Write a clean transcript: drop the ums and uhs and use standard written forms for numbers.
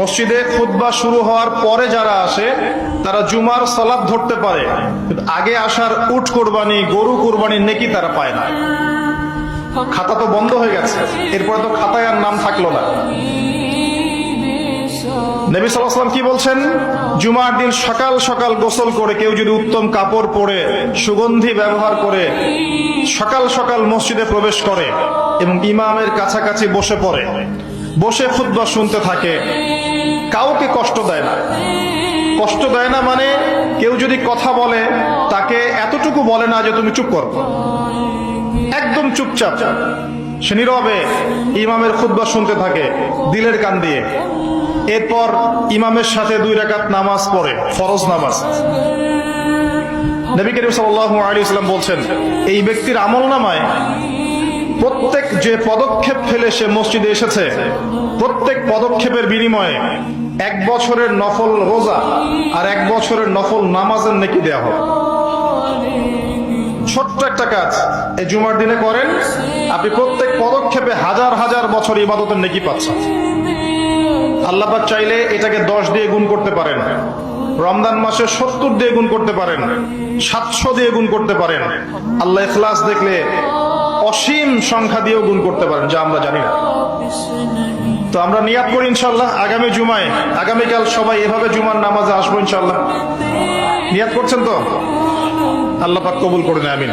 মসজিদে খুতবা শুরু হওয়ার পরে যারা আসে তারা জুমার সালাত ধরতে পারে, কিন্তু আগে আসার উট কোরবানি, গরু কোরবানির নেকি তারা পায় না। খাতা তো বন্ধ হয়ে গেছে, এরপরে তো খাতায় আর নাম থাকলো না। নবী সাল্লাল্লাহু আলাইহি ওয়াসাল্লাম কি বলছেন? জুমার দিন সকাল সকাল গোসল করে কেউ যদি উত্তম কাপড় পরে সুগন্ধি ব্যবহার করে সকাল সকাল মসজিদে প্রবেশ করে এবং ইমামের কাছাকাছি বসে পড়ে, বসে খুতবা শুনতে থাকে, কাউকে কষ্ট দেয় না। কষ্ট দেয় না মানে কেউ যদি কথা বলে তাকে এতটুকু বলে না যে তুমি চুপ করো, একদম চুপচাপ সে নীরবে ইমামের খুতবা শুনতে থাকে দিলের কান দিয়ে। এরপর ইমামের সাথে 2 রাকাত নামাজ পড়ে, ফরজ নামাজ। নবী করিম সাল্লাল্লাহু আলাইহি ওয়াসাল্লাম বলছেন, এই ব্যক্তির আমলনামায় প্রত্যেক যে পদক্ষেপ ফেলে সে মসজিদে এসেছে, প্রত্যেক পদক্ষেপের বিনিময়ে 1 বছরের নফল রোজা আর 1 বছরের নফল নামাজের নেকি দেওয়া হবে। ছোট্ট একটা কাজ এই জুমার দিনে করেন, আপনি প্রত্যেক পদক্ষেপে হাজার হাজার বছর ইবাদতের নেকি পাচ্ছেন। আল্লাহ পাক চাইলে এটাকে 10 দিয়ে গুণ করতে পারেন, রমজান মাসে 70 দিয়ে গুণ করতে পারেন, 700 দিয়ে গুণ করতে পারেন। আল্লাহ ইখলাস দেখলে অসীম সংখ্যা দিয়েও গুণ করতে পারেন, যা আমরা জানি না। তো আমরা নিয়াত করি ইনশাআল্লাহ আগামী জুমায়, আগামীকাল সবাই এভাবে জুমার নামাজে আসবো ইনশাআল্লাহ। নিয়াত করছেন তো? আল্লাহ পাক কবুল করে নেয়, আমিন।